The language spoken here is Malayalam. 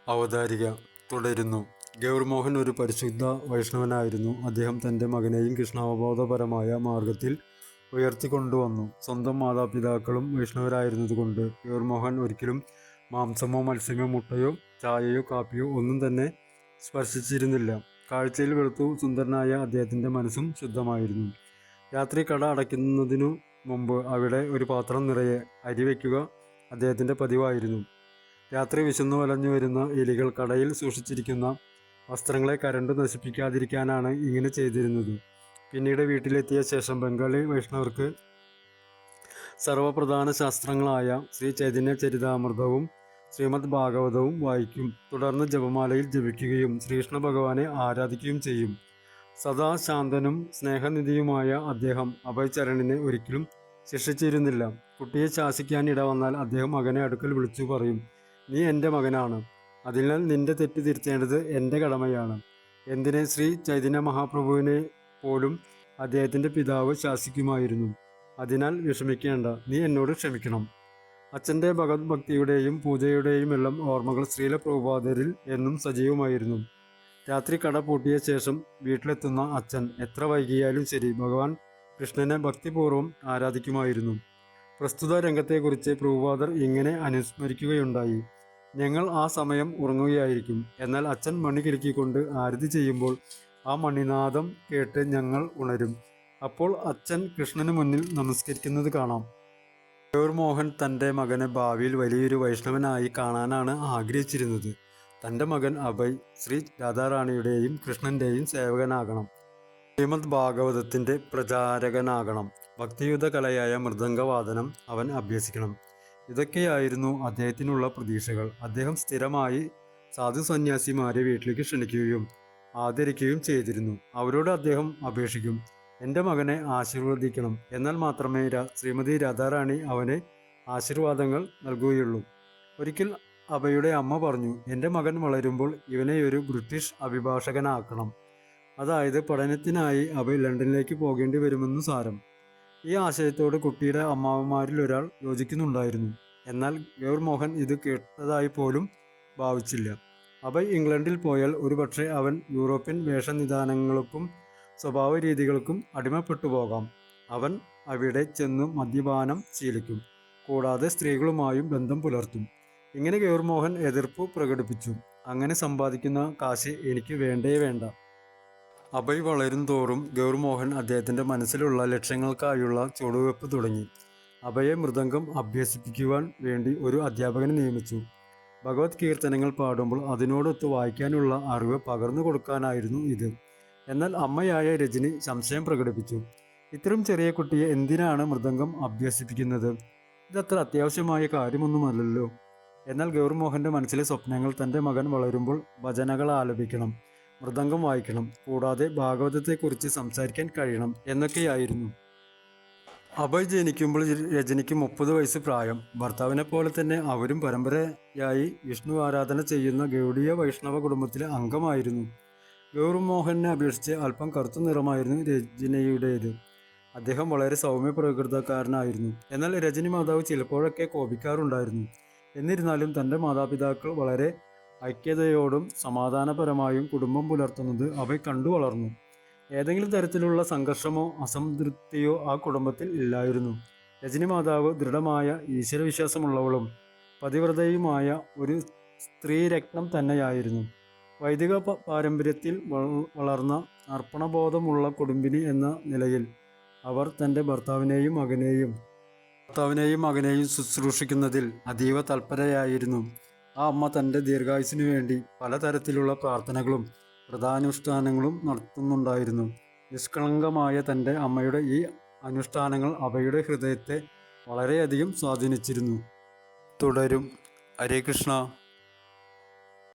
അവതാരിക തുടരുന്നു. ഗൗർമോഹൻ ഒരു പരിശുദ്ധ വൈഷ്ണവനായിരുന്നു. അദ്ദേഹം തൻ്റെ മകനെയും കൃഷ്ണാവബോധപരമായ മാർഗത്തിൽ ഉയർത്തിക്കൊണ്ടുവന്നു. സ്വന്തം മാതാപിതാക്കളും വൈഷ്ണവരായിരുന്നതുകൊണ്ട് ഗൗർമോഹൻ ഒരിക്കലും മാംസമോ മത്സ്യമോ മുട്ടയോ ചായയോ കാപ്പിയോ ഒന്നും തന്നെ സ്പർശിച്ചിരുന്നില്ല. കാഴ്ചയിൽ വെളുത്തു സുന്ദരനായ അദ്ദേഹത്തിൻ്റെ മനസ്സും ശുദ്ധമായിരുന്നു. രാത്രി കട അടയ്ക്കുന്നതിനു മുമ്പ് അവിടെ ഒരു പാത്രം നിറയെ അരി വയ്ക്കുക അദ്ദേഹത്തിൻ്റെ പതിവായിരുന്നു. രാത്രി വിശന്നു വലഞ്ഞു വരുന്ന എലികൾ കടയിൽ സൂക്ഷിച്ചിരിക്കുന്ന വസ്ത്രങ്ങളെ കരണ്ട് നശിപ്പിക്കാതിരിക്കാനാണ് ഇങ്ങനെ ചെയ്തിരുന്നത്. പിന്നീട് വീട്ടിലെത്തിയ ശേഷം ബംഗാളി വൈഷ്ണവർക്ക് സർവപ്രധാന ശാസ്ത്രങ്ങളായ ശ്രീ ചൈതന്യ ചരിതാമൃതവും ശ്രീമദ് ഭാഗവതവും വായിക്കും. തുടർന്ന് ജപമാലയിൽ ജപിക്കുകയും ശ്രീകൃഷ്ണ ഭഗവാനെ ആരാധിക്കുകയും ചെയ്യും. സദാ ശാന്തനും സ്നേഹനിധിയുമായ അദ്ദേഹം അഭയചരണിനെ ഒരിക്കലും ശിക്ഷിച്ചിരുന്നില്ല. കുട്ടിയെ ശാസിക്കാൻ ഇടവന്നാൽ അദ്ദേഹം മകനെ അടുക്കൽ വിളിച്ചു പറയും, നീ എൻ്റെ മകനാണ്, അതിനാൽ നിന്റെ തെറ്റ് തിരുത്തേണ്ടത് എൻ്റെ കടമയാണ്. എന്തിനെ ശ്രീ ചൈതന്യ മഹാപ്രഭുവിനെ പോലും അദ്ദേഹത്തിൻ്റെ പിതാവ് ശാസിക്കുമായിരുന്നു. അതിനാൽ വിഷമിക്കേണ്ട, നീ എന്നോട് ക്ഷമിക്കണം. അച്ഛൻ്റെ ഭഗവത് ഭക്തിയുടെയും പൂജയുടെയും എല്ലാം ഓർമ്മകൾ ശ്രീല പ്രഭുപാദരിൽ എന്നും സജീവമായിരുന്നു. രാത്രി കട പൂട്ടിയ ശേഷം വീട്ടിലെത്തുന്ന അച്ഛൻ എത്ര വൈകിയാലും ശരി ഭഗവാൻ കൃഷ്ണനെ ഭക്തിപൂർവ്വം ആരാധിക്കുമായിരുന്നു. പ്രസ്തുത രംഗത്തെക്കുറിച്ച് പ്രഭുപാദർ ഇങ്ങനെ അനുസ്മരിക്കുകയുണ്ടായി. ഞങ്ങൾ ആ സമയം ഉറങ്ങുകയായിരിക്കും. എന്നാൽ അച്ഛൻ മണി കിലുക്കിക്കൊണ്ട് ആരതി ചെയ്യുമ്പോൾ ആ മണിനാദം കേട്ട് ഞങ്ങൾ ഉണരും. അപ്പോൾ അച്ഛൻ കൃഷ്ണന് മുന്നിൽ നമസ്കരിക്കുന്നത് കാണാം. ഗൗർമോഹൻ തൻ്റെ മകനെ ഭാവിയിൽ വലിയൊരു വൈഷ്ണവനായി കാണാനാണ് ആഗ്രഹിച്ചിരുന്നത്. തൻ്റെ മകൻ അഭയ് ശ്രീ രാധാറാണിയുടെയും കൃഷ്ണൻ്റെയും സേവകനാകണം. ശ്രീമദ് ഭാഗവതത്തിൻ്റെ പ്രചാരകനാകണം. ഭക്തിയുത കലയായ മൃദംഗവാദനം അവൻ അഭ്യസിക്കണം. ഇതൊക്കെയായിരുന്നു അദ്ദേഹത്തിനുള്ള പ്രതീക്ഷകൾ. അദ്ദേഹം സ്ഥിരമായി സാധു സന്യാസിമാരെ വീട്ടിലേക്ക് ക്ഷണിക്കുകയും ആദരിക്കുകയും ചെയ്തിരുന്നു. അവരോട് അദ്ദേഹം അപേക്ഷിക്കും, എൻ്റെ മകനെ ആശീർവദിക്കണം. എന്നാൽ മാത്രമേ ശ്രീമതി രാധാറാണി അവന് ആശീർവാദങ്ങൾ നൽകുകയുള്ളൂ. ഒരിക്കൽ അഭയുടെ അമ്മ പറഞ്ഞു, എൻ്റെ മകൻ വളരുമ്പോൾ ഇവനെ ഒരു ബ്രിട്ടീഷ് അഭിഭാഷകനാക്കണം. അതായത് പഠനത്തിനായി അഭയ് ലണ്ടനിലേക്ക് പോകേണ്ടി വരുമെന്നു സാരം. ഈ ആശയത്തോട് കുട്ടിയുടെ അമ്മാവന്മാരിൽ ഒരാൾ യോജിക്കുന്നുണ്ടായിരുന്നു. എന്നാൽ ഗൗർമോഹൻ ഇത് കേട്ടതായി പോലും ഭാവിച്ചില്ല. അഭയ് ഇംഗ്ലണ്ടിൽ പോയാൽ ഒരുപക്ഷെ അവൻ യൂറോപ്യൻ വേഷനിധാനങ്ങൾക്കും സ്വഭാവ രീതികൾക്കും അടിമപ്പെട്ടു പോകാം. അവൻ അവിടെ ചെന്നു മദ്യപാനം ശീലിക്കും, കൂടാതെ സ്ത്രീകളുമായും ബന്ധം പുലർത്തും. ഇങ്ങനെ ഗൗർമോഹൻ എതിർപ്പ് പ്രകടിപ്പിച്ചു. അങ്ങനെ സമ്പാദിക്കുന്ന കാശ് എനിക്ക് വേണ്ടേ വേണ്ട. അഭയ് വളരും തോറും ഗൗർമോഹൻ അദ്ദേഹത്തിൻ്റെ മനസ്സിലുള്ള ലക്ഷ്യങ്ങൾക്കായുള്ള ചുവടുവെപ്പ് തുടങ്ങി. അഭയെ മൃദംഗം അഭ്യസിപ്പിക്കുവാൻ വേണ്ടി ഒരു അധ്യാപകനെ നിയമിച്ചു. ഭഗവത് കീർത്തനങ്ങൾ പാടുമ്പോൾ അതിനോടൊത്ത് വായിക്കാനുള്ള അറിവ് പകർന്നു കൊടുക്കാനായിരുന്നു ഇത്. എന്നാൽ അമ്മയായ രജനി സംശയം പ്രകടിപ്പിച്ചു. ഇത്രയും ചെറിയ കുട്ടിയെ എന്തിനാണ് മൃദംഗം അഭ്യസിപ്പിക്കുന്നത്? ഇതത്ര അത്യാവശ്യമായ കാര്യമൊന്നുമല്ലല്ലോ. എന്നാൽ ഗൗർമോഹൻ്റെ മനസ്സിലെ സ്വപ്നങ്ങൾ തൻ്റെ മകൻ വളരുമ്പോൾ ഭജനകൾ ആലപിക്കണം, മൃദംഗം വായിക്കണം, കൂടാതെ ഭാഗവതത്തെക്കുറിച്ച് സംസാരിക്കാൻ കഴിയണം എന്നൊക്കെയായിരുന്നു. അഭയ് ജനിക്കുമ്പോൾ രജനിക്ക് 30 വയസ്സ് പ്രായം. ഭർത്താവിനെ പോലെ തന്നെ അവരും പരമ്പരയായി വിഷ്ണു ആരാധന ചെയ്യുന്ന ഗൗഡീയ വൈഷ്ണവ കുടുംബത്തിലെ അംഗമായിരുന്നു. ഗൗർമോഹനെ അപേക്ഷിച്ച് അല്പം കറുത്ത നിറമായിരുന്നു രജനിയുടേത്. അദ്ദേഹം വളരെ സൗമ്യ പ്രകൃതക്കാരനായിരുന്നു. എന്നാൽ രജനി മാതാവ് ചിലപ്പോഴൊക്കെ കോപിക്കാറുണ്ടായിരുന്നു. എന്നിരുന്നാലും തൻ്റെ മാതാപിതാക്കൾ വളരെ ഐക്യതയോടും സമാധാനപരമായും കുടുംബം പുലർത്തുന്നത് അഭയ് കണ്ടു വളർന്നു. ഏതെങ്കിലും തരത്തിലുള്ള സംഘർഷമോ അസംതൃപ്തിയോ ആ കുടുംബത്തിൽ ഇല്ലായിരുന്നു. രജനി മാതാവ് ദൃഢമായ ഈശ്വരവിശ്വാസമുള്ളവളും പതിവ്രതയുമായ ഒരു സ്ത്രീരത്നം തന്നെയായിരുന്നു. വൈദിക പാരമ്പര്യത്തിൽ വളർന്ന അർപ്പണബോധമുള്ള കുടുംബിനി എന്ന നിലയിൽ അവർ തൻ്റെ ഭർത്താവിനെയും മകനെയും ശുശ്രൂഷിക്കുന്നതിൽ അതീവ തൽപരയായിരുന്നു. ആ അമ്മ തൻ്റെ ദീർഘായുസ്സിനു വേണ്ടി പലതരത്തിലുള്ള പ്രാർത്ഥനകളും വ്രതാനുഷ്ഠാനങ്ങളും നടത്തുന്നുണ്ടായിരുന്നു. നിഷ്കളങ്കമായ തൻ്റെ അമ്മയുടെ ഈ അനുഷ്ഠാനങ്ങൾ അഭയുടെ ഹൃദയത്തെ വളരെയധികം സ്വാധീനിച്ചിരുന്നു. തുടരും. ഹരേ കൃഷ്ണ.